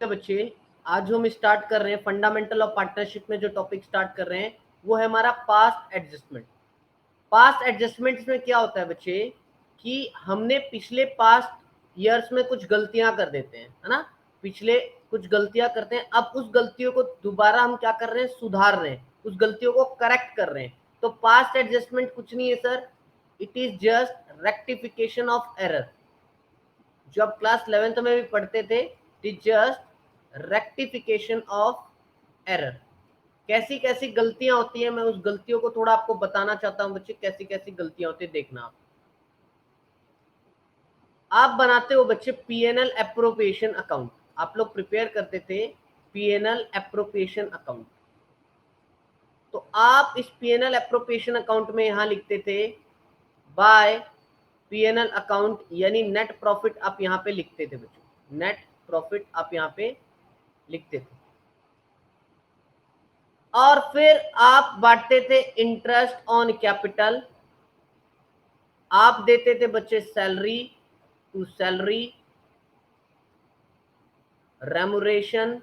बच्चे, आज हम स्टार्ट कर रहे हैं फंडामेंटल ऑफ पार्टनरशिप में जो टॉपिक स्टार्ट कर रहे हैं वो है हमारा पास्ट एडजस्टमेंट। पास्ट एडजस्टमेंट्स में क्या होता है बच्चे कि हमने पिछले पास्ट ईयर्स में कुछ गलतियां कर देते हैं, है ना। पिछले कुछ गलतियां करते हैं, अब उस गलतियों को दोबारा हम क्या कर रहे हैं, सुधार रहे हैं, उस गलतियों को करेक्ट कर रहे हैं। तो पास्ट एडजस्टमेंट कुछ नहीं है sir, it is just rectification of error. जो आप क्लास 11th में भी पढ़ते थे, it is just rectification of error. कैसी कैसी गलतियां होती हैं, मैं उस गलतियों को थोड़ा आपको बताना चाहता हूं बच्चे, कैसी कैसी गलतियां होती है देखना। आप बनाते हो बच्चे पीएनएल एप्रोप्रिएशन अकाउंट, आप लोग प्रिपेयर करते थे पीएनएल एप्रोप्रिएशन अकाउंट। तो आप इस पीएनएल एप्रोप्रिएशन अकाउंट में यहां लिखते थे बाय पीएनएल अकाउंट, यानी नेट प्रॉफिट आप यहां पे लिखते थे बच्चों, नेट प्रॉफिट आप यहां पे लिखते थे। और फिर आप बांटते थे इंटरेस्ट ऑन कैपिटल, आप देते थे बच्चे सैलरी टू सैलरी, रेमुरेशन,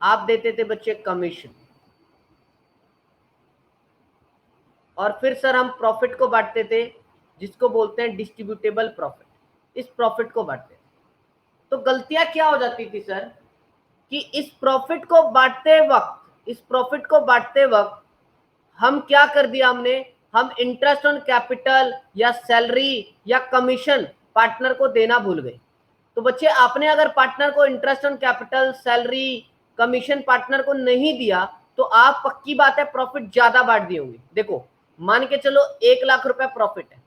आप देते थे बच्चे कमीशन। और फिर सर हम प्रॉफिट को बांटते थे, जिसको बोलते हैं डिस्ट्रीब्यूटेबल प्रॉफिट, इस प्रॉफिट को बांटते थे। तो गलतियां क्या हो जाती थी सर कि इस प्रॉफिट को बांटते वक्त हम क्या कर दिया, हम इंटरेस्ट ऑन कैपिटल या सैलरी या कमीशन पार्टनर को देना भूल गए। तो बच्चे आपने अगर पार्टनर को interest on capital, salary, commission partner को नहीं दिया तो आप पक्की बात है प्रॉफिट ज्यादा बांट दिए होंगे। देखो मान के चलो 1 लाख रुपए प्रॉफिट है,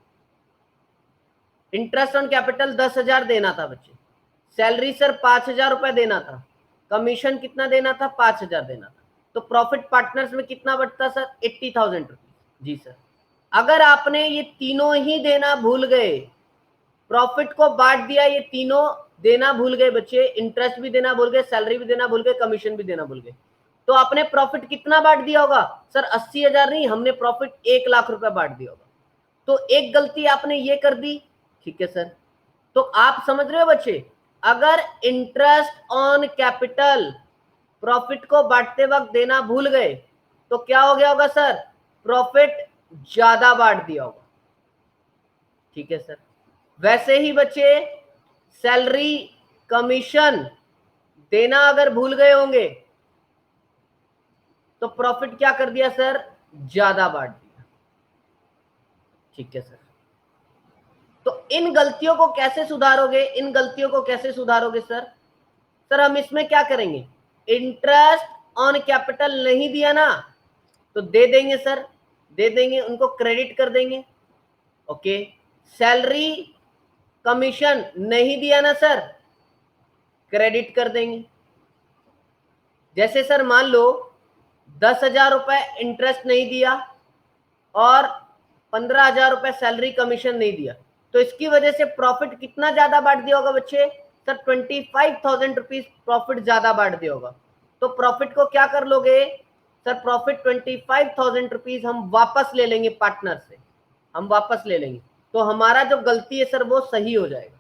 इंटरेस्ट ऑन कैपिटल 10,000 देना था बच्चे, सैलरी सर 5,000 रुपए देना था, कमीशन कितना देना था, 5,000 देना था। तो प्रॉफिट पार्टनर्स में कितना बढ़ता सर, 80,000 रुपीज। जी सर, अगर आपने ये तीनों ही देना भूल गए, प्रॉफिट को बांट दिया, ये तीनों देना भूल गए बच्चे, इंटरेस्ट भी देना भूल गए, सैलरी भी देना भूल गए, कमीशन भी देना भूल गए, तो आपने प्रॉफिट कितना बांट दिया होगा सर, 80,000 नहीं, हमने प्रॉफिट 1 लाख रुपए बांट दिया होगा। तो एक गलती आपने ये कर दी, ठीक है सर। तो आप समझ रहे हो बच्चे, अगर इंटरेस्ट ऑन कैपिटल प्रॉफिट को बांटते वक्त देना भूल गए तो क्या हो गया होगा सर, प्रॉफिट ज्यादा बांट दिया होगा, ठीक है सर। वैसे ही बच्चे सैलरी, कमीशन देना अगर भूल गए होंगे तो प्रॉफिट क्या कर दिया सर, ज्यादा बांट दिया, ठीक है सर। तो इन गलतियों को कैसे सुधारोगे, इन गलतियों को कैसे सुधारोगे सर, सर हम इसमें क्या करेंगे, इंटरेस्ट ऑन कैपिटल नहीं दिया ना तो दे देंगे सर, दे देंगे, उनको क्रेडिट कर देंगे। ओके, सैलरी कमीशन नहीं दिया ना सर, क्रेडिट कर देंगे। जैसे सर मान लो 10,000 रुपए इंटरेस्ट नहीं दिया और 15,000 रुपए सैलरी कमीशन नहीं दिया, तो इसकी वजह से प्रॉफिट कितना ज्यादा बांट दिया होगा बच्चे सर, 25,000 रुपीज प्रॉफिट ज्यादा बांट दिया होगा। तो प्रॉफिट को क्या कर लोगे सर, प्रॉफिट 25,000 रुपीज हम वापस ले लेंगे पार्टनर से, हम वापस ले लेंगे, तो हमारा जो गलती है सर वो सही हो जाएगा।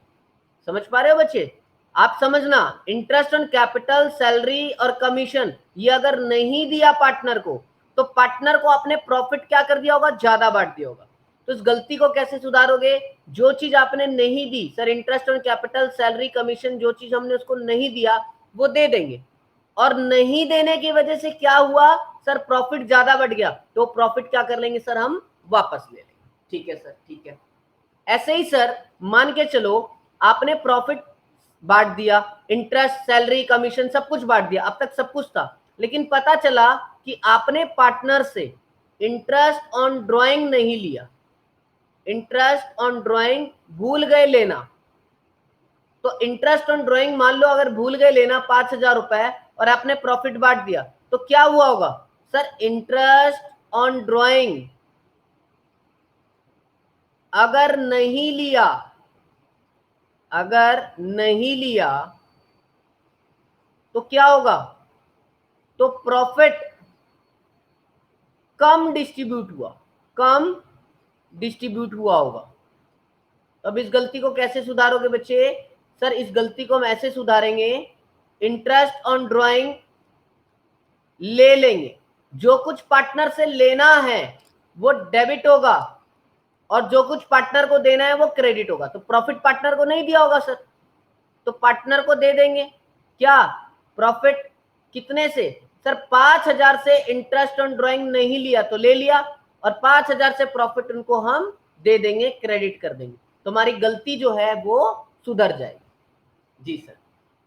समझ पा रहे हो बच्चे, आप समझना, इंटरेस्ट ऑन कैपिटल, सैलरी और कमीशन ये अगर नहीं दिया पार्टनर को तो पार्टनर को आपने प्रॉफिट क्या कर दिया होगा, ज्यादा बांट दिया होगा। तो इस गलती को कैसे सुधारोगे, जो चीज आपने नहीं दी sir, interest on capital, salary, commission, जो चीज हमने उसको नहीं दिया वो दे देंगे, और नहीं देने की वजह से क्या हुआ सर, प्रॉफिट ज्यादा बढ़ गया, तो प्रॉफिट क्या कर लेंगे सर, हम वापस ले लेंगे, ठीक है सर, ठीक है। ऐसे ही सर मान के चलो आपने प्रॉफिट बांट दिया, इंटरेस्ट, सैलरी, कमीशन सब कुछ बांट दिया, अब तक सब कुछ था, लेकिन पता चला कि आपने पार्टनर से इंटरेस्ट ऑन ड्राइंग नहीं लिया, इंटरेस्ट ऑन ड्राइंग भूल गए लेना। तो इंटरेस्ट ऑन ड्राइंग मान लो अगर भूल गए लेना 5,000 रुपए और आपने प्रॉफिट बांट दिया, तो क्या हुआ होगा सर, इंटरेस्ट ऑन ड्राइंग अगर नहीं लिया, अगर नहीं लिया तो क्या होगा, तो प्रॉफिट कम डिस्ट्रीब्यूट हुआ, कम डिस्ट्रीब्यूट हुआ होगा। तो अब इस गलती को कैसे सुधारोगे बच्चे, सर इस गलती को हम ऐसे सुधारेंगे इंटरेस्ट ऑन ड्रॉइंग ले लेंगे, जो कुछ पार्टनर से लेना है वो डेबिट होगा और जो कुछ पार्टनर को देना है वो क्रेडिट होगा। तो प्रॉफिट पार्टनर को नहीं दिया होगा सर, तो पार्टनर को दे देंगे क्या प्रॉफिट, कितने से सर 5,000 से इंटरेस्ट ऑन ड्रॉइंग नहीं लिया तो ले लिया, और 5,000 से प्रॉफिट उनको हम दे देंगे, क्रेडिट कर देंगे, तो हमारी गलती जो है वो सुधर जाएगी। जी सर,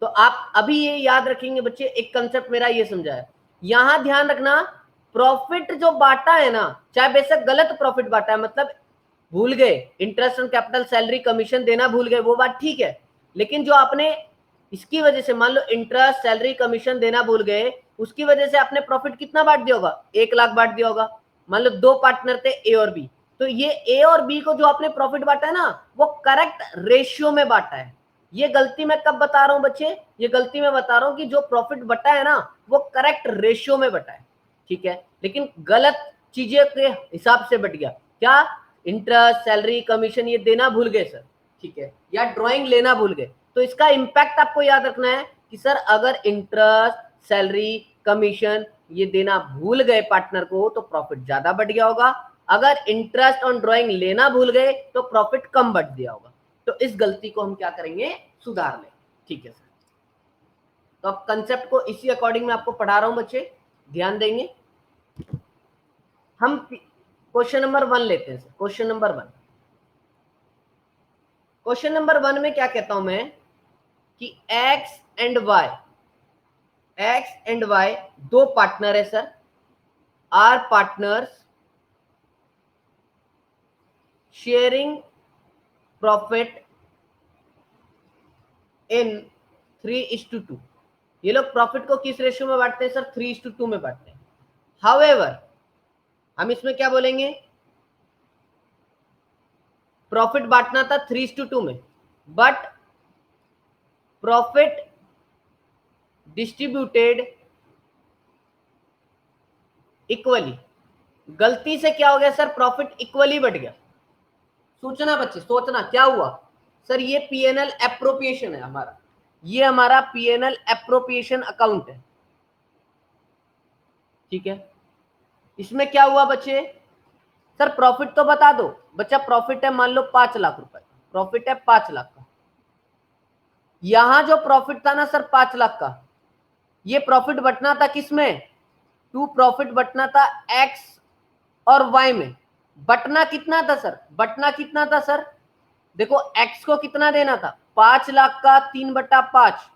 तो आप अभी ये याद रखेंगे बच्चे, एक कंसेप्ट मेरा ये समझा है, यहां ध्यान रखना प्रॉफिट जो बांटा है ना, चाहे बेशक गलत प्रॉफिट बांटा है, मतलब भूल गए interest on capital salary commission देना भूल गए, वो बात ठीक है, लेकिन जो आपने इसकी वजह से मान लो इंटरेस्ट सैलरी कमीशन देना भूल गए, उसकी वजह से आपने प्रॉफिट कितना बांट दिया होगा, 1,00,000 बांट दिया होगा। मान लो दो पार्टनर थे ए और बी, तो ये ए और बी को जो आपने प्रॉफिट बांटा है ना वो करेक्ट रेशियो में बांटा है। ये गलती मैं कब बता रहा हूं बच्चे, ये गलती मैं बता रहा हूं कि जो प्रॉफिट बटा है ना वो करेक्ट रेशियो में बटा है, ठीक है, लेकिन गलत चीजें के हिसाब से बट गया, क्या इंटरेस्ट सैलरी कमीशन ये देना भूल गए सर, ठीक है, या ड्राइंग लेना भूल गए, तो इसका इंपैक्ट आपको याद रखना है कि सर अगर इंटरेस्ट सैलरी कमीशन ये देना भूल गए पार्टनर को तो प्रॉफिट ज्यादा बढ़ गया होगा, अगर इंटरेस्ट ऑन ड्राइंग लेना भूल गए तो प्रॉफिट कम बढ़ दिया होगा। तो इस गलती को हम क्या करेंगे, सुधार लें, ठीक है सर। तो अब कंसेप्ट को इसी अकॉर्डिंग मैं आपको पढ़ा रहा हूं बच्चे, ध्यान देंगे। हम क्वेश्चन नंबर 1 लेते हैं sir, question number 1। Question number 1 में क्या कहता हूं मैं कि एक्स एंड वाई दो पार्टनर है sir, are partners sharing profit in 3:2। ये लोग प्रॉफिट को किस रेशियो में बांटते हैं सर, 3:2 में बांटते हैं। हाउएवर हम इसमें क्या बोलेंगे, प्रॉफिट बांटना था 3:2 में, बट प्रॉफिट डिस्ट्रीब्यूटेड इक्वली। गलती से क्या हो गया सर, प्रॉफिट इक्वली बढ़ गया। सोचना बच्चे, सोचना क्या हुआ सर, ये पीएनएल एप्रोप्रिएशन है हमारा, ये हमारा पीएनएल एप्रोप्रिएशन अकाउंट है, ठीक है। इसमें क्या हुआ बच्चे, सर प्रॉफिट तो बता दो बच्चा, प्रॉफिट है मान लो 5,00,000 रुपए, प्रॉफिट है 5,00,000 का। यहां जो प्रॉफिट था ना सर 5,00,000 का, ये प्रॉफिट बटना था किसमें, टू प्रॉफिट बटना था एक्स और वाई में। बटना कितना था सर, बटना कितना था सर, देखो एक्स को कितना देना था 5,00,000 का 3/5,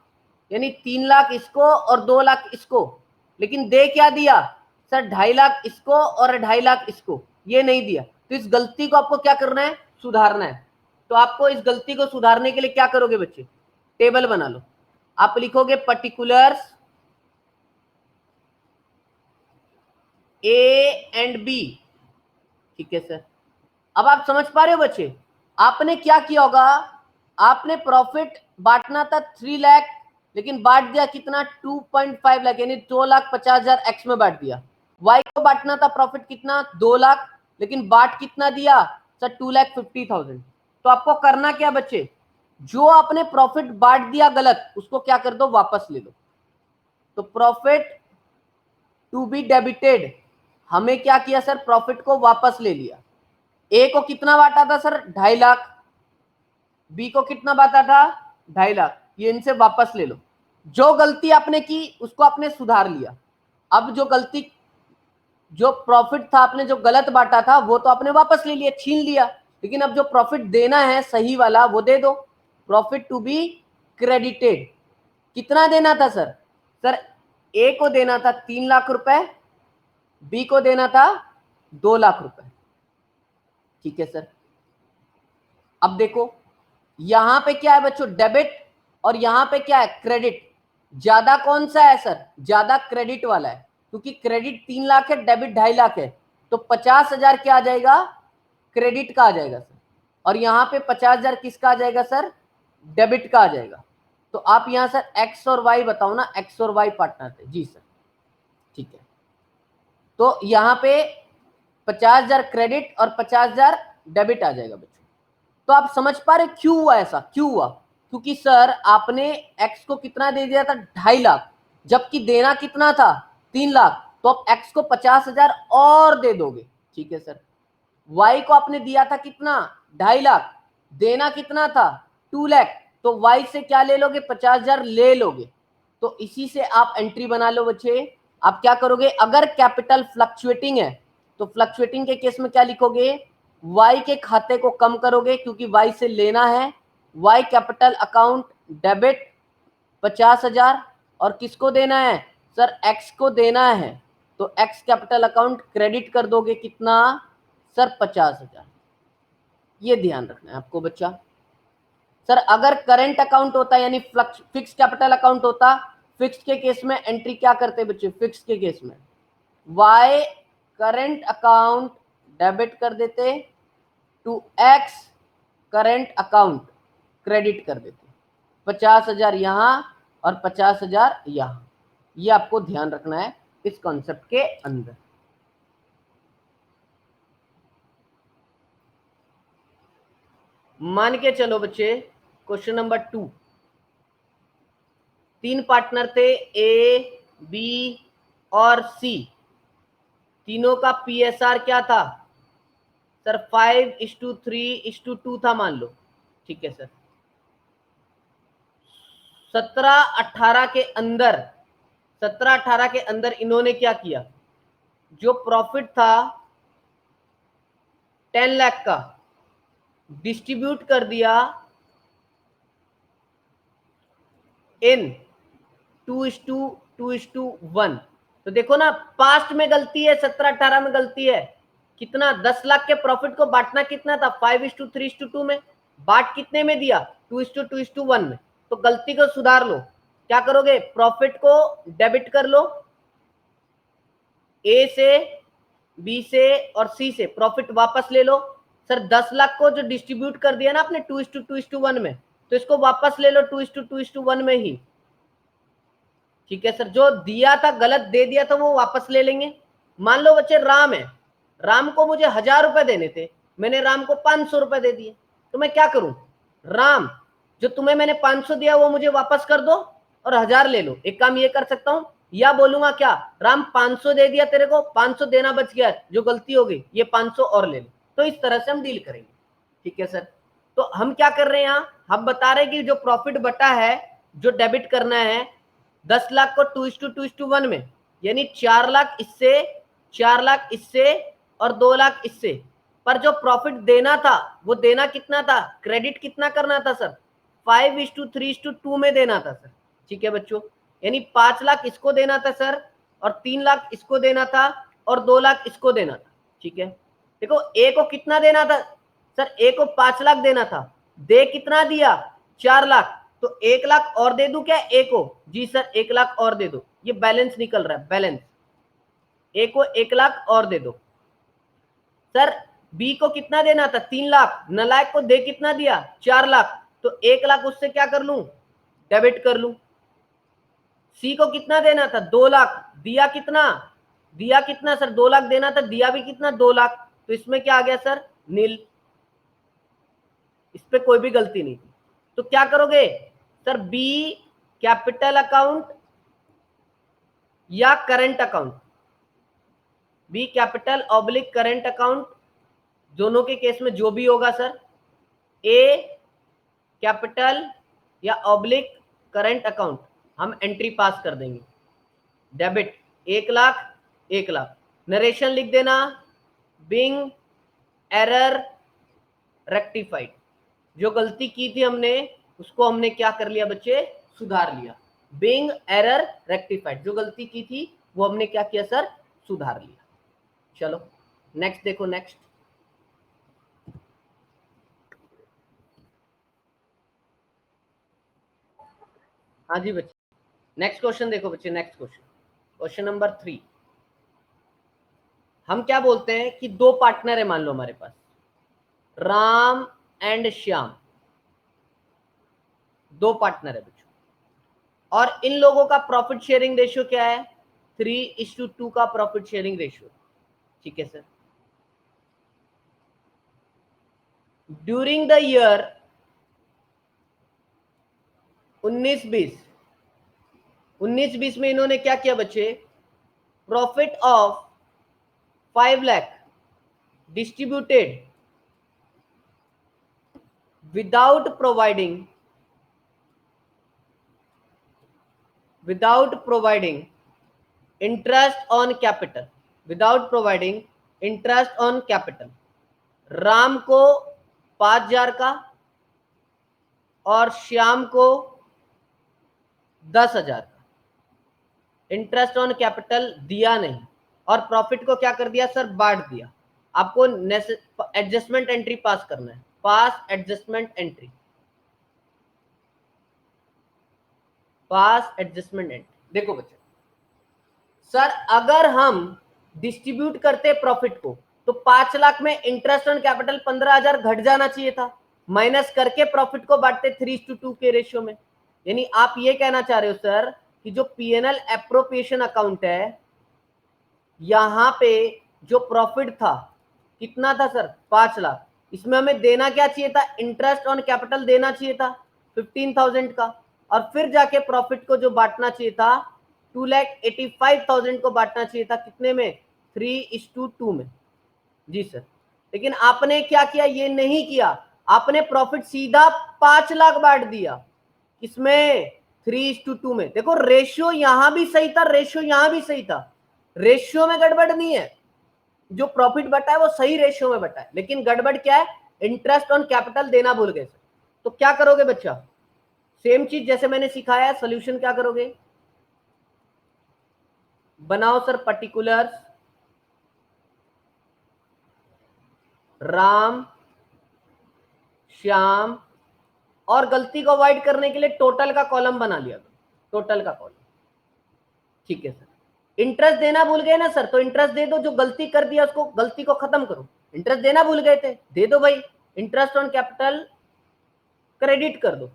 यानी 3,00,000 इसको और 2,00,000 इसको, लेकिन दे क्या दिया सर 2,50,000 इसको और 2,50,000 इसको, ये नहीं दिया। तो इस गलती को आपको क्या करना है, सुधारना है। तो आपको इस गलती को सुधारने के लिए क्या करोगे बच्चे, टेबल बना लो, आप लिखोगे पर्टिकुलर्स ए एंड बी, ठीक है सर। अब आप समझ पा रहे हो बच्चे, आपने क्या किया होगा, आपने प्रॉफिट बांटना था 3,00,000, लेकिन बांट दिया कितना 2.5 लाख, यानी 2,50,000 एक्स में बांट दिया। वाई को बांटना था प्रॉफिट कितना 2,00,000, लेकिन बांट कितना दिया सर 2,50,000। तो आपको करना क्या बच्चे, जो आपने प्रॉफिट बांट दिया गलत उसको क्या कर दो, वापस ले लो। तो प्रॉफिट टू बी डेबिटेड, हमें क्या किया सर, प्रॉफिट को वापस ले लिया। ए को कितना बांटा था सर 2,50,000, बी को कितना बांटा था 2,50,000, ये इनसे वापस ले लो। जो गलती आपने की उसको आपने सुधार लिया। अब जो गलती, जो प्रॉफिट था आपने जो गलत बांटा था वो तो आपने वापस ले लिया, छीन लिया, लेकिन अब जो प्रॉफिट देना है सही वाला वो दे दो। प्रॉफिट टू बी क्रेडिटेड, कितना देना था सर, सर ए को देना था 3,00,000 रुपए, बी को देना था 2,00,000 रुपए, ठीक है सर। अब देखो यहां पे क्या है बच्चों, डेबिट, और यहां पे क्या है क्रेडिट। ज्यादा कौन सा है सर, ज्यादा क्रेडिट वाला है, क्योंकि क्रेडिट 3,00,000 है, डेबिट 2,50,000 है, तो 50,000 क्या आ जाएगा, क्रेडिट का आ जाएगा सर, और यहां पे 50,000 किसका आ जाएगा सर, डेबिट का आ जाएगा। तो आप यहां सर एक्स और वाई बताओ ना, एक्स और वाई पार्टनर थे, जी सर, ठीक है। तो यहां पे 50,000 क्रेडिट और 50,000 डेबिट आ जाएगा बच्चों। तो आप समझ पा रहे क्यों हुआ ऐसा, क्यों हुआ, क्योंकि सर आपने एक्स को कितना दे दिया था 2.5 लाख, जबकि देना कितना था 3 लाख, तो आप एक्स को 50,000 और दे दोगे। ठीक है सर। वाई को आपने दिया था कितना 2.5 लाख, देना कितना था 2 लाख, तो वाई से क्या ले लोगे 50,000 ले लोगे। तो इसी से आप एंट्री बना लो बच्चे। आप क्या करोगे, अगर कैपिटल फ्लक्चुएटिंग है तो फ्लक्चुएटिंग के केस में क्या लिखोगे, वाई के खाते को कम करोगे क्योंकि वाई से लेना है, वाई कैपिटल अकाउंट डेबिट 50,000, और किसको देना है सर एक्स को देना है, तो एक्स कैपिटल अकाउंट क्रेडिट कर दोगे कितना सर 50,000। ये ध्यान रखना है आपको बच्चा। सर अगर करंट अकाउंट होता यानी फिक्स कैपिटल अकाउंट होता, फिक्स के केस में एंट्री क्या करते बच्चे, फिक्स के केस में वाई करंट अकाउंट डेबिट कर देते to x current account credit कर देते, 50,000 यहां और 50,000 यहां। ये आपको ध्यान रखना है इस कॉन्सेप्ट के अंदर। मान के चलो बच्चे, क्वेश्चन नंबर 2, 3 पार्टनर थे ए बी और सी, तीनों का पीएसआर क्या था सर 5:3:2 था मान लो। ठीक है सर। 17-18 के अंदर, 17-18 के अंदर इन्होंने क्या किया, जो प्रॉफिट था 10 लाख का डिस्ट्रीब्यूट कर दिया इन 2:2:1। तो देखो ना, पास्ट में गलती है, 17-18 में गलती है। कितना 10 लाख के प्रॉफिट को बांटना कितना था 5:3:2 में, बांट कितने में दिया 2:2:1 में। तो गलती को सुधार लो। क्या करोगे, प्रॉफिट को डेबिट कर लो, ए से बी से और सी से प्रॉफिट वापस ले लो। सर 10 लाख को जो डिस्ट्रीब्यूट कर दिया ना आपने 2:2:1 में, तो इसको वापस ले लो 2:2:1 में ही। ठीक है सर। जो दिया था गलत दे दिया था वो वापस ले लेंगे। मान लो बच्चे राम है, राम को मुझे 1,000 रुपए देने थे, मैंने राम को 500 रुपए दे दिए, तो मैं क्या करूं, राम जो तुम्हें मैंने 500 दिया वो मुझे वापस कर दो और 1,000 ले लो। एक काम ये कर सकता हूं, या बोलूंगा क्या, राम 500 दे दिया तेरे को, 500 देना बच गया, जो गलती हो गई ये 500 और ले लो। तो इस तरह से हम डील करेंगे। ठीक है सर। तो हम क्या कर रहे हैं यहाँ, हम बता रहे हैं कि जो प्रॉफिट बटा है जो डेबिट करना है 10 लाख को 2:2:1 में, यानी 4 लाख इससे, 4 लाख इससे और 2 लाख इससे। पर जो प्रॉफिट देना था वो देना कितना था, क्रेडिट कितना करना था सर 5:3:2 में देना था सर। ठीक है बच्चों, यानी 5 लाख इसको देना था सर, और 3 लाख इसको देना था, और 2 लाख इसको देना था। ठीक है। देखो ए को कितना देना था सर, ए को 5 लाख देना था, दे कितना दिया 4 लाख, तो 1 लाख और दे दूं क्या ए को, जी सर 1 लाख और दे दो, ये बैलेंस निकल रहा है, बैलेंस ए को 1 लाख और दे दो। सर बी को कितना देना था 3 लाख, नालायक को दे कितना दिया 4 लाख, तो 1 लाख उससे क्या कर लूं, डेबिट कर लूं। सी को कितना देना था 2 लाख, दिया कितना, दिया कितना सर 2 लाख देना था, दिया भी कितना 2 लाख, तो इसमें क्या आ गया सर नील, इस पे कोई भी गलती नहीं थी। तो क्या करोगे सर, बी कैपिटल अकाउंट या current account, B capital oblique current account, दोनों के केस में जो भी होगा सर, ए कैपिटल या ऑब्लिक करंट अकाउंट, हम एंट्री पास कर देंगे। डेबिट 1 लाख 1 लाख, नरेशन लिख देना, बिंग एरर रेक्टिफाइड, जो गलती की थी हमने उसको हमने क्या कर लिया बच्चे, सुधार लिया। बिंग एरर रेक्टिफाइड, जो गलती की थी वो हमने क्या किया सर, सुधार लिया। चलो नेक्स्ट देखो, नेक्स्ट हाँ जी बच्चे, नेक्स्ट क्वेश्चन देखो बच्चे, नेक्स्ट क्वेश्चन, क्वेश्चन नंबर 3। हम क्या बोलते हैं कि 2 पार्टनर है मान लो हमारे पास, राम एंड श्याम, 2 पार्टनर है बच्चों, और इन लोगों का प्रॉफिट शेयरिंग रेशियो क्या है 3:2 का प्रॉफिट शेयरिंग रेशियो। ठीक है सर। ड्यूरिंग द ईयर 19-20 में इन्होंने क्या किया बच्चे, profit of 5 lakh distributed without providing interest on capital, Ram को 5,000 का और श्याम को 10,000 का, इंटरेस्ट ऑन कैपिटल दिया नहीं, और प्रॉफिट को क्या कर दिया सर, बांट दिया। आपको एडजस्टमेंट एंट्री पास करना है, पास एडजस्टमेंट एंट्री, देखो बच्चे सर, अगर हम डिस्ट्रीब्यूट करते प्रॉफिट को तो 5 लाख में इंटरेस्ट ऑन कैपिटल 15,000 घट जाना चाहिए था, माइनस करके प्रॉफिट को बांटते 3:2 के रेशियो में। यानी आप ये कहना चाह रहे हो सर कि जो पीएनएल एप्रोप्रिएशन अकाउंट है, यहां पे जो प्रॉफिट था कितना था सर, 5 लाख, इसमें हमें देना क्या चाहिए था, इंटरेस्ट ऑन कैपिटल देना चाहिए था 15,000 का, और फिर जाके प्रॉफिट को जो बांटना चाहिए था 2,85,000 को बांटना चाहिए था, कितने में, 3:2 में। जी सर, लेकिन आपने क्या किया, ये नहीं किया, आपने प्रॉफिट सीधा 5 लाख बांट दिया, किसमें, 3:2 में। देखो रेशियो यहां भी सही था, रेशियो यहां भी सही था, रेशियो में गड़बड़ नहीं है, जो प्रॉफिट बटा है वो सही रेशियो में बटा है, लेकिन गड़बड़ क्या है, इंटरेस्ट ऑन कैपिटल देना भूल गए। तो क्या करोगे बच्चा, सेम चीज जैसे मैंने सिखाया है, सोल्यूशन क्या करोगे, बनाओ सर पर्टिकुलर्स, राम श्याम, और गलती को अवॉइड करने के लिए टोटल का कॉलम बना लिया, टोटल का कॉलम, ठीक है सर। इंटरेस्ट देना भूल गए ना सर, तो इंटरेस्ट दे दो, जो गलती कर दिया उसको, गलती को खत्म करो, इंटरेस्ट देना भूल गए थे, दे दो भाई, इंटरेस्ट ऑन कैपिटल क्रेडिट कर दो,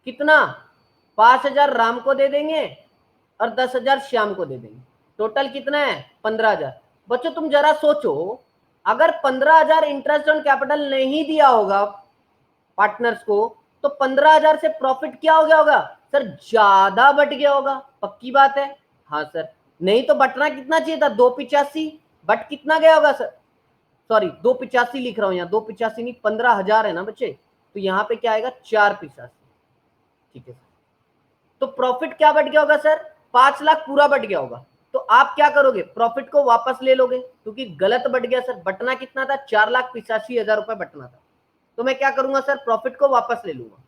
कितना, 5,000 राम को दे देंगे और 10,000 श्याम को दे देंगे, टोटल कितना है, 15,000। बच्चों तुम जरा सोचो, अगर 15,000 इंटरेस्ट ऑन कैपिटल नहीं दिया होगा पार्टनर्स को, तो 15,000 से प्रॉफिट क्या हो गया होगा सर, ज्यादा बढ़ गया होगा, पक्की बात है, हाँ सर, नहीं तो बटना कितना चाहिए था, 285, बट कितना गया होगा सर, सॉरी 285 लिख रहा हूं यहाँ, 285 नहीं, 15,000 है ना बच्चे, तो यहाँ पे क्या आएगा, 485, ठीक है। तो प्रॉफिट क्या बढ़ गया होगा सर, 5 लाख पूरा बढ़ गया होगा, तो आप क्या करोगे, प्रॉफिट को वापस ले लोगे, क्योंकि गलत बढ़ गया सर, बटना कितना था, 4,85,000 रुपए बटना था, तो मैं क्या करूंगा सर, प्रॉफिट को वापस ले लूंगा।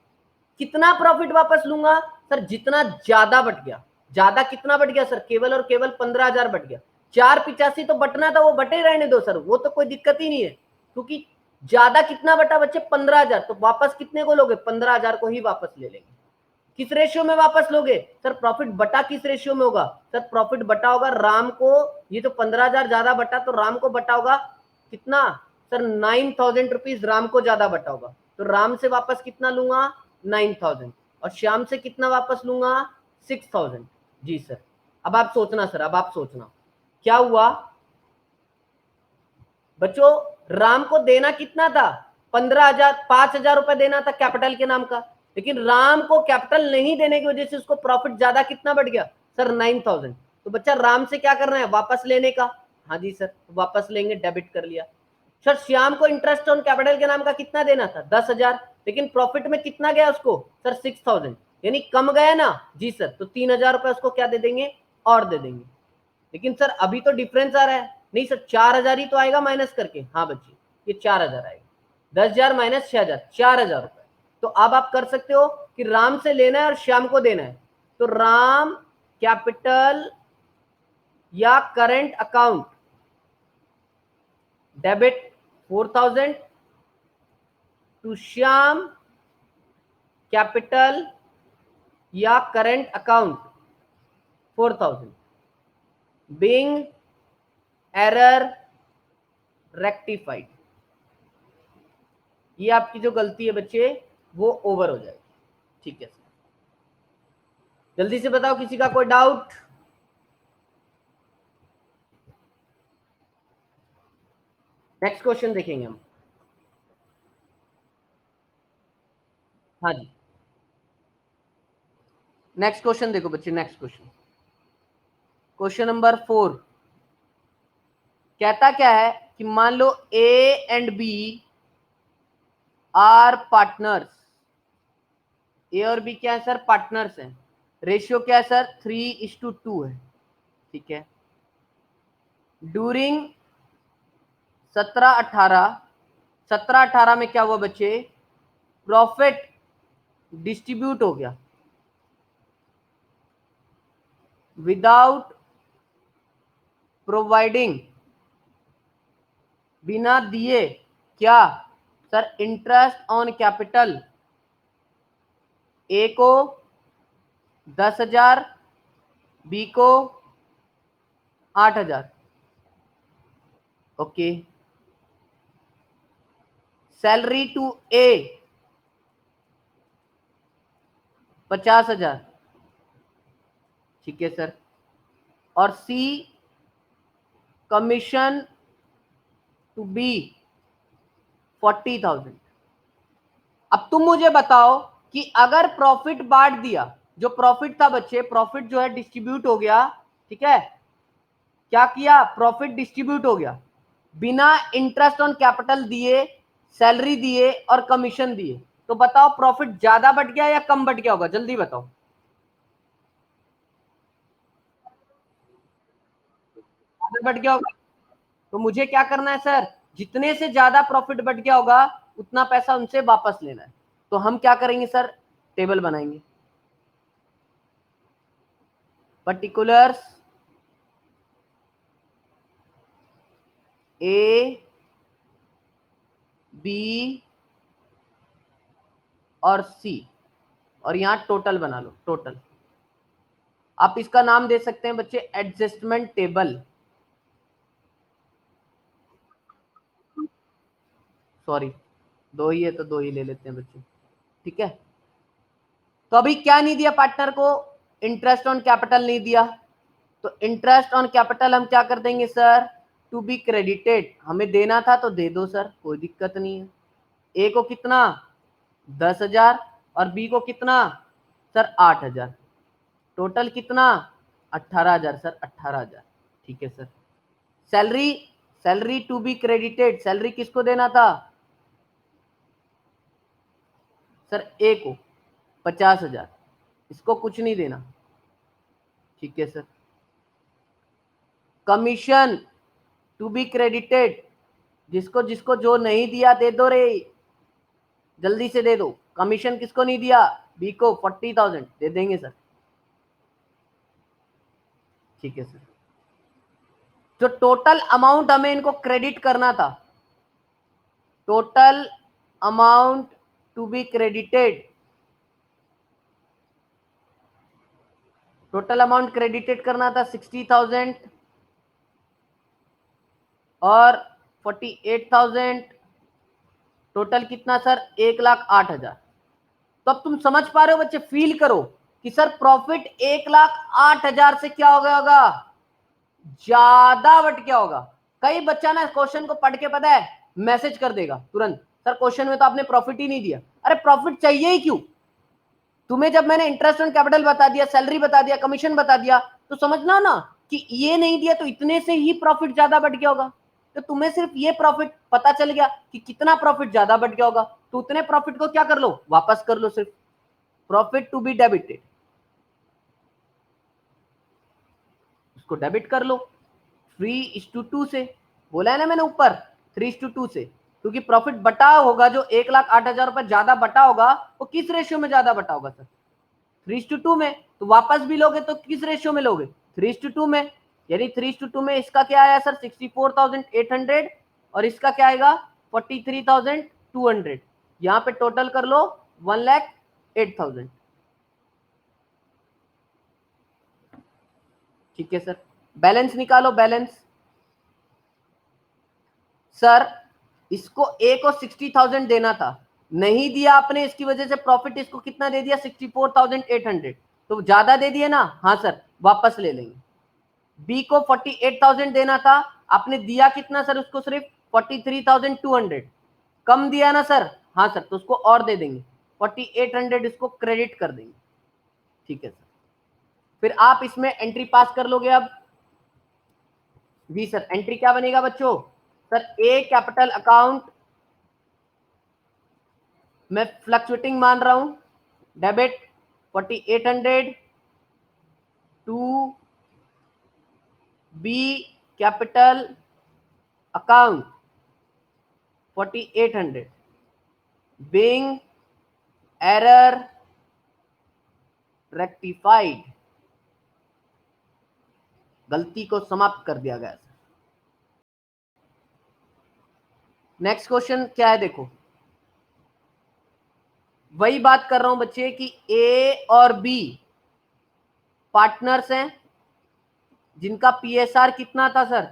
कितना प्रॉफिट वापस लूंगा सर, जितना ज्यादा बढ़ गया, ज्यादा कितना बढ़ गया सर, केवल और केवल 15,000 बढ़ गया, 485 तो बटना था, वो बटे रहने दो सर, वो तो कोई दिक्कत ही नहीं है, क्योंकि ज्यादा कितना बटा बच्चे, 15,000, तो वापस कितने को लोगे, 15,000 को ही वापस ले लेंगे। किस रेशियो में वापस लोगे सर, प्रॉफिट बटा किस रेशियो में होगा सर, प्रॉफिट बटा होगा राम को, ये तो 15,000 ज्यादा बटा, तो राम को बटा होगा कितना सर, 9,000 रुपीज राम को ज्यादा बटा होगा, तो राम से वापस कितना लूंगा, 9,000, और श्याम से कितना वापस लूंगा, 6,000। जी सर, अब आप सोचना सर, अब आप सोचना क्या हुआ बच्चों, राम को देना कितना था, 15,000, 5,000 रुपए देना था कैपिटल के नाम का, लेकिन राम को कैपिटल नहीं देने की वजह से उसको प्रॉफिट ज्यादा कितना बढ़ गया सर, 9,000। तो बच्चा राम से क्या करना है, वापस लेने का, हाँ जी सर, वापस लेंगे, डेबिट कर लिया। सर श्याम को इंटरेस्ट ऑन कैपिटल के नाम का कितना देना था, 10,000, लेकिन प्रॉफिट में कितना गया उसको सर, 6,000, यानी कम गया ना, जी सर, तो 3,000 रुपए उसको क्या दे देंगे, और दे देंगे। लेकिन सर अभी तो डिफरेंस आ रहा है, नहीं सर 4,000 ही तो आएगा माइनस करके, हाँ बच्चे ये 4,000 आएगा, 10,000 माइनस 6,000, 4,000 रुपए। तो अब आप कर सकते हो कि राम से लेना है और श्याम को देना है, तो राम कैपिटल या current account debit 4,000 to Shyam capital या current account 4,000, being error rectified. ये आपकी जो गलती है बच्चे वो ओवर हो जाएगी, ठीक है सर। जल्दी से बताओ किसी का कोई डाउट, नेक्स्ट क्वेश्चन देखेंगे हम। हाँ जी, नेक्स्ट क्वेश्चन देखो बच्चे, नेक्स्ट क्वेश्चन, क्वेश्चन नंबर 4 कहता क्या है कि मान लो A and B are partners, A और बी क्या है सर, पार्टनर्स हैं, रेशियो क्या है सर, 3:2 है, ठीक है। ड्यूरिंग 17-18 में क्या हुआ बच्चे, प्रॉफिट डिस्ट्रीब्यूट हो गया विदाउट प्रोवाइडिंग, बिना दिए क्या सर, इंटरेस्ट ऑन कैपिटल, ए को 10,000, बी को 8,000, ओके। सैलरी टू ए 50,000, ठीक है सर। और सी कमीशन टू बी 40,000। अब तुम मुझे बताओ कि अगर प्रॉफिट बांट दिया, जो प्रॉफिट था बच्चे, प्रॉफिट जो है डिस्ट्रीब्यूट हो गया, ठीक है, क्या किया, प्रॉफिट डिस्ट्रीब्यूट हो गया बिना इंटरेस्ट ऑन कैपिटल दिए, सैलरी दिए और कमीशन दिए, तो बताओ प्रॉफिट ज्यादा बढ़ गया या कम बढ़ गया होगा, जल्दी बताओ। ज्यादा बढ़ गया होगा। तो मुझे क्या करना है सर, जितने से ज्यादा प्रॉफिट बढ़ गया होगा उतना पैसा उनसे वापस लेना है। तो हम क्या करेंगे सर, टेबल बनाएंगे, पर्टिकुलर्स ए बी और सी, और यहां टोटल बना लो, टोटल। आप इसका नाम दे सकते हैं बच्चे एडजस्टमेंट टेबल, सॉरी दो ही है तो दो ही ले लेते हैं बच्चे, ठीक है। तो अभी क्या नहीं दिया पार्टनर को, इंटरेस्ट ऑन कैपिटल नहीं दिया, तो इंटरेस्ट ऑन कैपिटल हम क्या कर देंगे सर, टू बी क्रेडिटेड, हमें देना था तो दे दो सर, कोई दिक्कत नहीं है। ए को कितना, 10,000, और बी को कितना सर, 8,000, टोटल कितना, 18,000 सर, 18,000, ठीक है sir. Salary, salary to B credited, salary किसको देना था सर, ए को 50,000, इसको कुछ नहीं देना, ठीक है sir. Commission to B credited, जिसको जिसको जो नहीं दिया दे दो रे, जल्दी से दे दो। कमीशन किसको नहीं दिया, बी को 40,000 दे देंगे सर, ठीक है सर। जो टोटल अमाउंट हमें इनको क्रेडिट करना था, total amount to B credited, total amount credited करना था 60,000 और 48,000, टोटल कितना सर, 1,08,000। तो अब तुम समझ पा रहे हो बच्चे, फील करो कि सर प्रॉफिट 1,08,000 से क्या हो गया होगा, ज्यादा बढ़ गया होगा। कई बच्चा ना क्वेश्चन को पढ़ के पता है मैसेज कर देगा तुरंत, सर क्वेश्चन में तो आपने प्रॉफिट ही नहीं दिया। अरे प्रॉफिट चाहिए ही क्यों, तुम्हें जब मैंने इंटरेस्ट ऑन कैपिटल बता दिया, सैलरी बता दिया, कमीशन बता दिया, तो समझना ना कि ये नहीं दिया तो इतने से ही प्रॉफिट ज्यादा बढ़ गया होगा। तो तुम्हें सिर्फ ये प्रॉफिट पता चल गया कि कितना प्रॉफिट ज्यादा बढ़ गया होगा, तो उतने प्रॉफिट को क्या कर लो, वापस कर लो, सिर्फ प्रॉफिट टू बी डेबिटेड, उसको डेबिट कर लो 3:2 से, बोला है ना मैंने ऊपर 3:2 से, क्योंकि प्रॉफिट बटा होगा जो 1,08,000 रुपए ज्यादा बटा होगा, वो किस रेशियो में ज्यादा बटा होगा सर, 3:2 में। तो वापस भी लोगे तो किस रेशियो में लोगे, 3:2 में। यानी 3:2 में इसका क्या आया सर, 64,800, और इसका क्या आएगा 43,200। यहाँ पे टोटल कर लो 1,08,000, ठीक है सर। बैलेंस निकालो, बैलेंस सर, इसको ए को 60,000 देना था, नहीं दिया आपने, इसकी वजह से प्रॉफिट इसको कितना दे दिया, 64,800, तो ज्यादा दे दिया ना, हाँ सर वापस ले लेंगे। बी को 48,000 देना था, आपने दिया कितना सर उसको, सिर्फ 43,200, कम दिया ना सर, हाँ सर, तो उसको और दे देंगे 4,800, इसको क्रेडिट कर देंगे, ठीक है सर। फिर आप इसमें एंट्री पास कर लोगे। अब जी सर, एंट्री क्या बनेगा बच्चों? सर ए कैपिटल अकाउंट मैं फ्लक्चुएटिंग मान रहा हूं, debit 4800 to B capital account 4800 being error rectified, गलती को समाप्त कर दिया गया। नेक्स्ट क्वेश्चन क्या है देखो, वही बात कर रहा हूं बच्चे कि ए और बी पार्टनर्स हैं जिनका पीएसआर कितना था सर?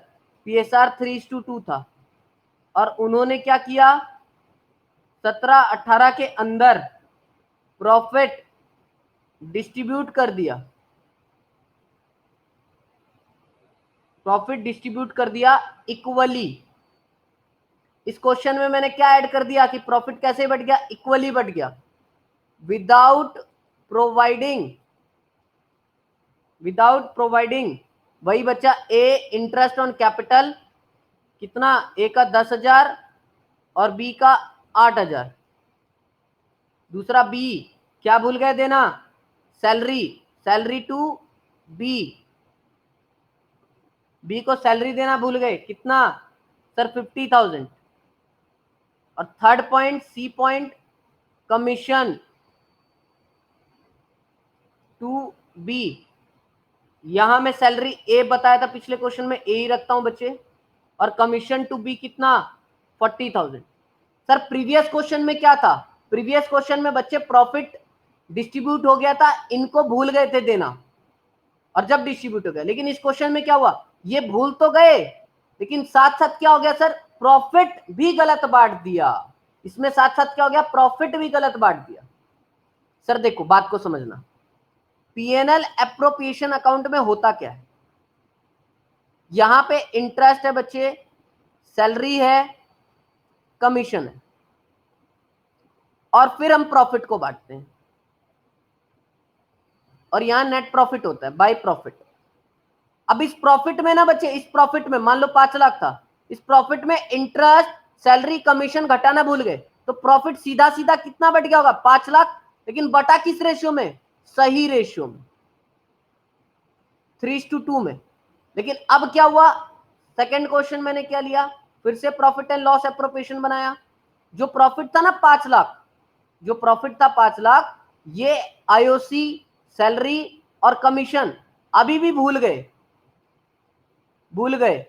पीएसआर 3:2 था, और उन्होंने क्या किया? 17-18 के अंदर प्रॉफिट डिस्ट्रीब्यूट कर दिया, प्रॉफिट डिस्ट्रीब्यूट कर दिया इक्वली। इस क्वेश्चन में मैंने क्या ऐड कर दिया कि प्रॉफिट कैसे बढ़ गया? इक्वली बढ़ गया, विदाउट प्रोवाइडिंग वही बच्चा ए इंटरेस्ट ऑन कैपिटल कितना? ए का 10,000 और बी का 8,000। दूसरा बी क्या भूल गए देना? सैलरी टू बी को सैलरी देना भूल गए, कितना सर? 50,000। और third point C point commission to B, यहां मैं सैलरी ए बताया था पिछले क्वेश्चन में, ए ही रखता हूं बच्चे, और कमीशन टू बी कितना? 40,000। सर प्रीवियस क्वेश्चन में क्या था? प्रीवियस क्वेश्चन में बच्चे प्रॉफिट डिस्ट्रीब्यूट हो गया था, इनको भूल गए थे देना, और जब डिस्ट्रीब्यूट हो गया। लेकिन इस क्वेश्चन में क्या हुआ? ये भूल तो गए, लेकिन साथ साथ क्या हो गया सर? प्रॉफिट भी गलत बांट दिया। इसमें साथ साथ क्या हो गया? प्रॉफिट भी गलत बांट दिया। सर देखो बात को समझना, पीएनएल एप्रोप्रिएशन अकाउंट में होता क्या है? यहां पे इंटरेस्ट है बच्चे, सैलरी है, कमीशन है, और फिर हम प्रॉफिट को बांटते हैं, और यहां नेट प्रॉफिट होता है, बाय प्रॉफिट। अब इस प्रॉफिट में ना बच्चे, इस प्रॉफिट में मान लो 5 लाख था, इस प्रॉफिट में इंटरेस्ट, सैलरी, कमीशन घटाना भूल गए, तो प्रॉफिट सीधा सीधा कितना बढ़ गया होगा? 5 लाख। लेकिन बटा किस रेशियो में? सही रेशियो में, 3:2 में। लेकिन अब क्या हुआ? सेकंड क्वेश्चन मैंने क्या लिया? फिर से प्रॉफिट एंड लॉस एप्रोप्रिएशन बनाया। जो प्रॉफिट था ना 5 लाख, जो प्रॉफिट था 5 लाख, ये आईओसी, सैलरी और कमीशन अभी भी भूल गए।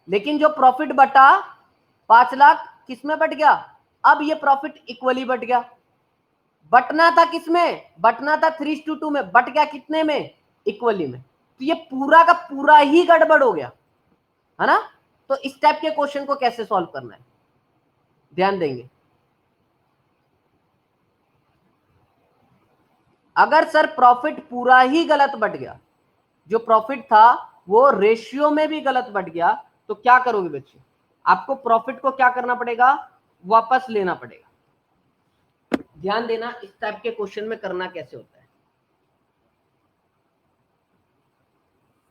लेकिन जो प्रॉफिट बटा 5 लाख किस में बट गया? अब ये प्रॉफिट इक्वली बट गया। बटना था किसमें? बटना था 3:2 में, बट गया कितने में? इक्वली में। तो ये पूरा का पूरा ही गड़बड़ हो गया है ना। तो इस टाइप के क्वेश्चन को कैसे सॉल्व करना है, ध्यान देंगे। अगर सर प्रॉफिट पूरा ही गलत बट गया, जो प्रॉफिट था वो रेशियो में भी गलत बट गया, तो क्या करोगे बच्चे? आपको प्रॉफिट को क्या करना पड़ेगा? वापस लेना पड़ेगा। ध्यान देना, इस टाइप के क्वेश्चन में करना कैसे होता है।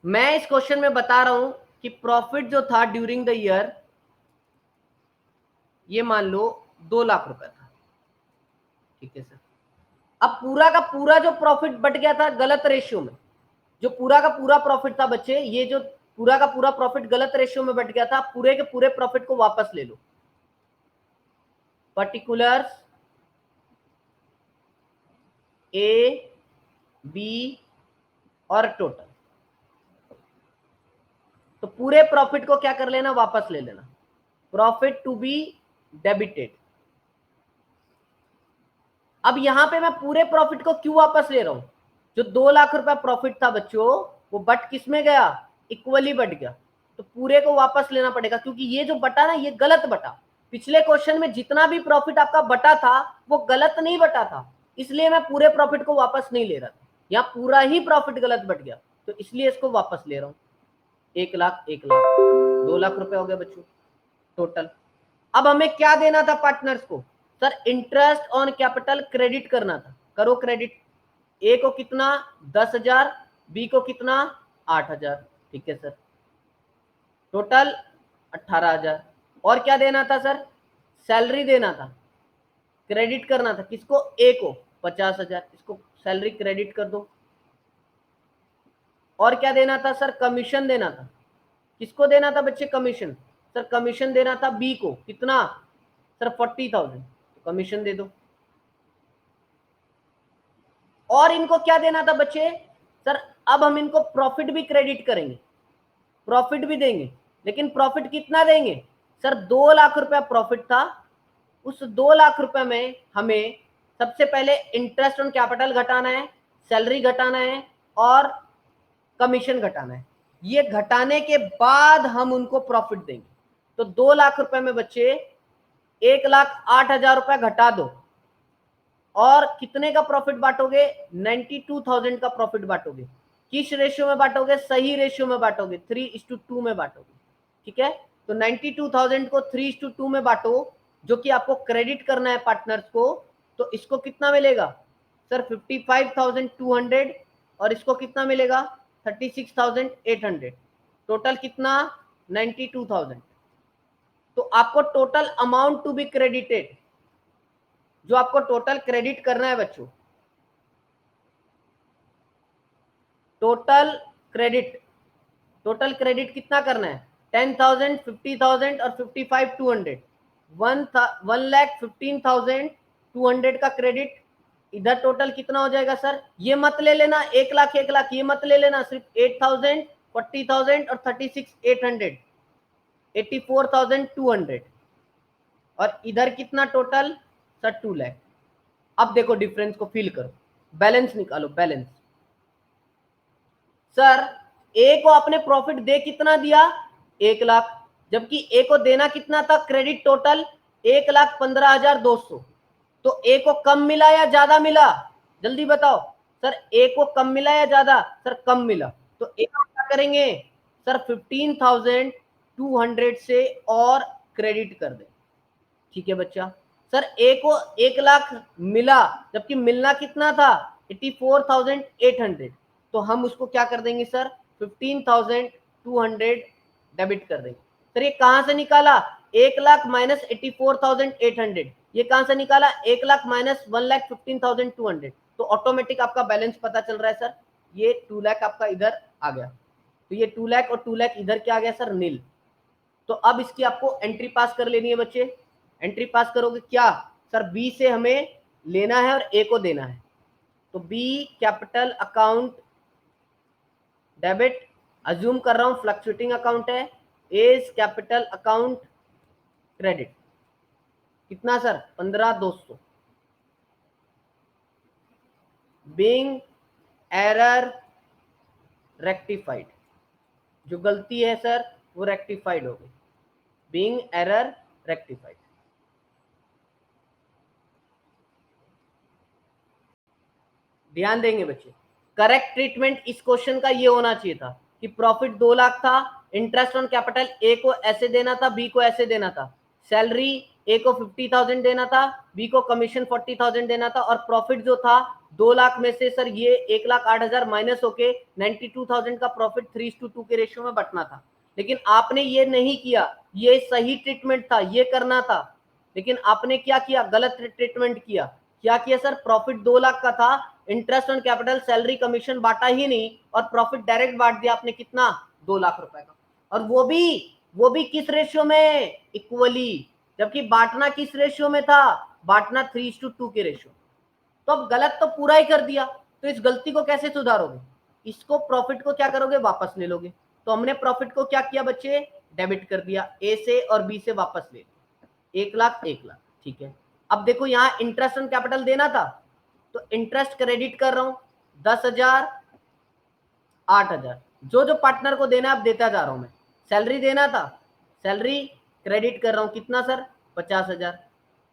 मैं इस क्वेश्चन में बता रहा हूं कि प्रॉफिट जो था ड्यूरिंग द ईयर, ये मान लो 2 लाख रुपए था, ठीक है सर। अब पूरा का पूरा जो प्रॉफिट बट गया था गलत रेशियो में, जो पूरा का पूरा प्रॉफिट था बच्चे, ये जो पूरा का पूरा प्रॉफिट गलत रेशियो में बट गया था, पूरे के पूरे प्रॉफिट को वापस ले लो। पर्टिकुलर्स ए, बी और टोटल, तो पूरे प्रॉफिट को क्या कर लेना? वापस ले लेना। Profit to B debited. अब यहां पे मैं पूरे प्रॉफिट को क्यों वापस ले रहा हूं? जो 2 लाख रुपया प्रॉफिट था बच्चों, वो बट किस में गया? इक्वली बट गया। तो पूरे को वापस लेना पड़ेगा, क्योंकि ये जो बटा ना, ये गलत बटा। पिछले क्वेश्चन में जितना भी प्रॉफिट आपका बटा था वो गलत नहीं बटा था, इसलिए मैं पूरे प्रॉफिट को वापस नहीं ले रहा था। यहाँ पूरा ही प्रॉफिट गलत बट गया, तो इसलिए इसको वापस ले रहा हूं। 1 लाख 1 लाख 2 लाख रुपए हो गए बच्चों टोटल। अब हमें क्या देना था पार्टनर्स को? Sir interest on capital credit करना था, करो क्रेडिट। ए को कितना? 10,000, बी को कितना 8,000, ठीक है सर, टोटल 18,000। और क्या देना था सर, सैलरी देना था, क्रेडिट करना था किसको, ए को 50,000, इसको सैलरी क्रेडिट कर दो। और क्या देना था सर, कमीशन देना था, किसको देना था बच्चे, कमीशन, सर कमीशन देना था बी को, कितना सर 40,000, तो कमीशन दे दो। और इनको क्या देना था बच्चे, सर अब हम इनको प्रॉफिट भी क्रेडिट करेंगे, प्रॉफिट भी देंगे, लेकिन प्रॉफिट कितना देंगे सर, 2 लाख रुपया प्रॉफिट था। उस 2 लाख रुपए में हमें सबसे पहले इंटरेस्ट ऑन कैपिटल घटाना है, सैलरी घटाना है और कमीशन घटाना है। ये घटाने के बाद हम उनको प्रॉफिट देंगे। तो 2 लाख रुपए में बच्चे 1,08,000 रुपए घटा दो और कितने का प्रॉफिट बांटोगे, 92,000 का प्रॉफिट बांटोगे। किस रेशियो में बांटोगे, सही रेशियो में बांटोगे, 3:2 में बांटोगे, ठीक है। तो 92,000 को 3:2 में बांटो, जो कि आपको क्रेडिट करना है पार्टनर्स को। तो इसको कितना मिलेगा सर 55,200 और इसको कितना मिलेगा 36,800, टोटल कितना 92,000। तो आपको total amount to B credited, जो आपको टोटल क्रेडिट करना है बच्चों, टोटल क्रेडिट, टोटल क्रेडिट कितना करना है, 10,000, 50,000 और 55,200, 1,15,200 का क्रेडिट। इधर टोटल कितना हो जाएगा सर, ये मत ले लेना 1 लाख 1 लाख, ये मत ले लेना, सिर्फ 8,000, 40,000 और 36,800, 84,200। और इधर कितना टोटल सर 2 लाख। अब देखो डिफरेंस को फील करो, बैलेंस निकालो, बैलेंस। सर ए को आपने प्रॉफिट दे कितना दिया 1 लाख, जबकि ए को देना कितना था क्रेडिट टोटल 1,15,200। तो ए को कम मिला या ज्यादा मिला, जल्दी बताओ सर, ए को कम मिला या ज्यादा, सर कम मिला। तो ए को क्या करेंगे सर 15,200 से और क्रेडिट कर दे, ठीक है बच्चा। सर ए को 1 लाख मिला, जबकि मिलना कितना था 84,800, तो हम उसको क्या कर देंगे सर 15,200 डेबिट कर देंगे। सर ये कहां से निकाला, 1 लाख माइनस 84,800, ये कहां से निकाला 1 लाख माइनस 1,15,200। तो ऑटोमेटिक आपका बैलेंस पता चल रहा है सर, ये 2 लाख आपका इधर आ गया। तो ये 2 लाख और 2 लाख इधर क्या आ गया सर, नील। तो अब इसकी आपको एंट्री पास कर लेनी है बच्चे। एंट्री पास करोगे क्या सर, बी से हमें लेना है और ए को देना है। तो B capital account debit, assume कर रहा हूं फ्लक्चुएटिंग अकाउंट है, एज कैपिटल अकाउंट क्रेडिट, कितना सर 15,200। बीइंग एरर रेक्टिफाइड, जो गलती है सर वो रेक्टिफाइड हो गई, बीइंग एरर रेक्टिफाइड। ध्यान देंगे बच्चे, करेक्ट ट्रीटमेंट इस क्वेश्चन का ये होना चाहिए था कि प्रॉफिट 2 लाख था, इंटरेस्ट ऑन कैपिटल ए को ऐसे देना था, बी को ऐसे देना था, सैलरी ए को 50,000 देना था, बी को कमीशन 40,000 देना था, और प्रॉफिट जो था 2 लाख में से सर ये 1,08,000 माइनस होके 92,000 का प्रॉफिट 3:2 के रेशियो में बटना था। लेकिन आपने ये नहीं किया, ये सही ट्रीटमेंट था, ये करना था, लेकिन आपने क्या किया, गलत ट्रीटमेंट किया। क्या किया सर, प्रॉफिट 2 लाख का था, interest on capital salary commission बांटा ही नहीं और प्रॉफिट डायरेक्ट बांट दिया आपने, कितना 2 लाख रुपए का, और वो भी किस रेशियो में, इक्वली। जबकि बांटना किस रेशियो में था, बांटना 3:2 के रेशियो। तो अब गलत तो पूरा ही कर दिया, तो इस गलती को कैसे सुधारोगे, इसको प्रॉफिट को क्या करोगे, वापस ले लोगे। तो हमने प्रॉफिट को क्या किया बच्चे, डेबिट कर दिया, ए से और बी से वापस ले लिया, 1 लाख 1 लाख, ठीक है। अब देखो यहाँ इंटरेस्ट ऑन कैपिटल देना था, तो इंटरेस्ट क्रेडिट कर रहा हूं 10,000, 8,000, जो जो पार्टनर को देना आप देता जा रहा हूं मैं। सैलरी देना था, सैलरी क्रेडिट कर रहा हूं, कितना सर 50,000।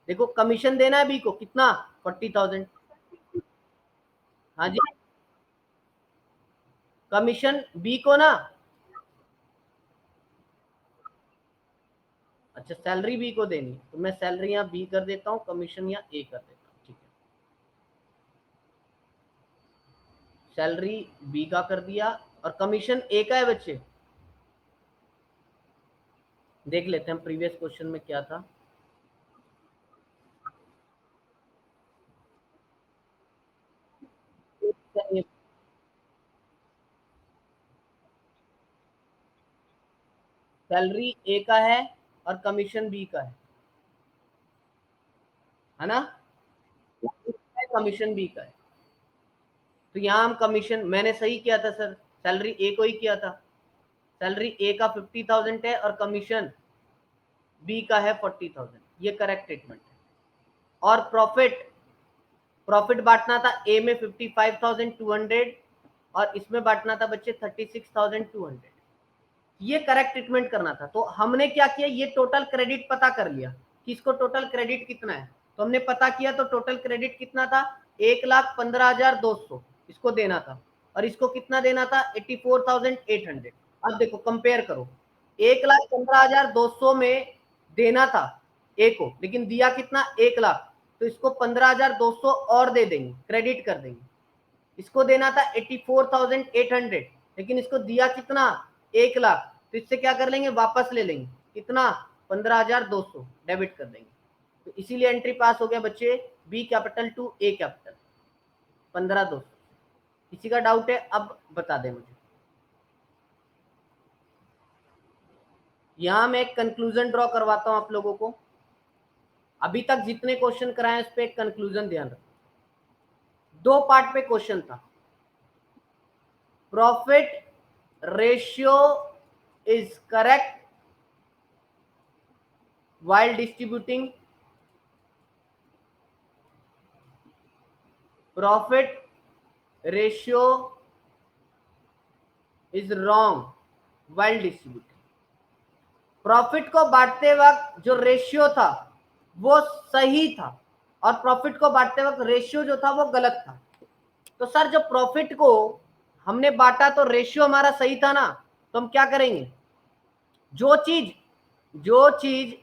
देखो कमीशन देना है बी को, कितना 40,000। हाँ जी, कमीशन बी को ना, अच्छा सैलरी बी को देनी, तो मैं सैलरी यहाँ बी कर देता हूँ, कमीशन यहाँ ए कर देता हूँ, ठीक है। सैलरी बी का कर दिया और कमीशन ए का है बच्चे। देख लेते हैं प्रीवियस क्वेश्चन में क्या था। सैलरी ए का है और कमीशन बी का है ना, कमीशन बी का है। तो यहाँ हम कमीशन, मैंने सही किया था सर, सैलरी ए को ही किया था। सैलरी ए का 50,000 है और कमीशन बी का है 40,000, ये करेक्ट स्टेटमेंट है। और प्रॉफिट, प्रॉफिट बांटना था ए में 55,200 और इसमें बांटना था बच्चे 36,200, ये करेक्ट ट्रीटमेंट करना था। तो हमने क्या किया, ये टोटल क्रेडिट पता कर लिया कि इसको टोटल क्रेडिट कितना है। तो हमने पता किया तो टोटल क्रेडिट कितना था, 1,15,200 इसको देना था और इसको कितना देना था 84,800। अब देखो कंपेयर करो, 1,15,200 में देना था ए को, लेकिन दिया कितना 1,00,000, तो इसको 15,200 और दे देंगे, क्रेडिट कर देंगे। इसको देना था 84,800, लेकिन इसको दिया कितना 1,00,000, तो इससे क्या कर लेंगे, वापस ले लेंगे कितना 15,200 डेबिट कर देंगे। तो इसीलिए एंट्री पास हो गया बच्चे, B capital to A capital 15,200। किसी का डाउट है अब बता दें मुझे। यहां मैं एक कंक्लूजन ड्रॉ करवाता हूं आप लोगों को। अभी तक जितने क्वेश्चन कराए उस पर एक कंक्लूजन ध्यान रखो। दो पार्ट पे क्वेश्चन था। Profit ratio is correct while distributing, profit ratio is wrong while distributing। Profit को बांटते वक्त जो रेशियो था वो सही था और प्रॉफिट को बांटते वक्त रेशियो जो था वो गलत था। तो सर जो प्रॉफिट को हमने बांटा तो रेशियो हमारा सही था ना, तो हम क्या करेंगे, जो चीज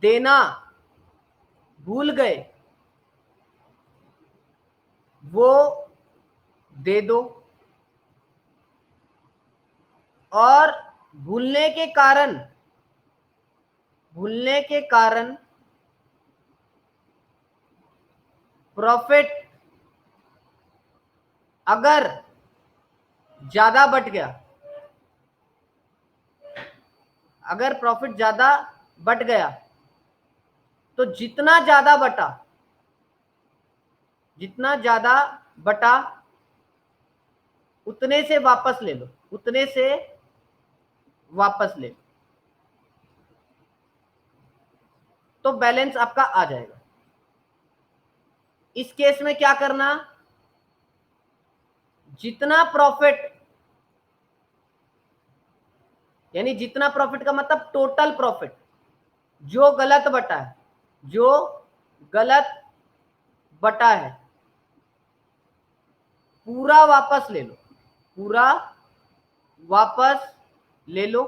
देना भूल गए वो दे दो, और भूलने के कारण प्रॉफिट अगर ज्यादा बढ़ गया, अगर प्रॉफिट ज्यादा बढ़ गया तो जितना ज्यादा बटा उतने से वापस ले लो, उतने से वापस ले लो, तो बैलेंस आपका आ जाएगा। इस केस में क्या करना, जितना प्रॉफिट, यानी जितना प्रॉफिट का मतलब टोटल प्रॉफिट जो गलत बटा है, जो गलत बटा है पूरा वापस ले लो, पूरा वापस ले लो।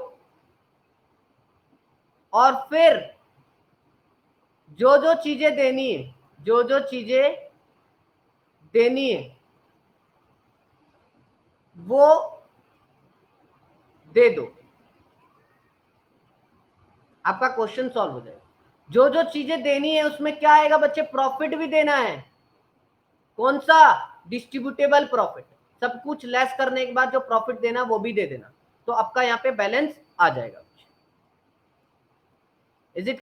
और फिर जो चीजें देनी है, जो चीजें देनी है वो दे दो, आपका क्वेश्चन सॉल्व हो जाएगा। जो चीजें देनी है उसमें क्या आएगा बच्चे, प्रॉफिट भी देना है। कौन सा, डिस्ट्रीब्यूटेबल प्रॉफिट, सब कुछ लेस करने के बाद जो प्रॉफिट देना वो भी दे देना, तो आपका यहाँ पे बैलेंस आ जाएगा। Is it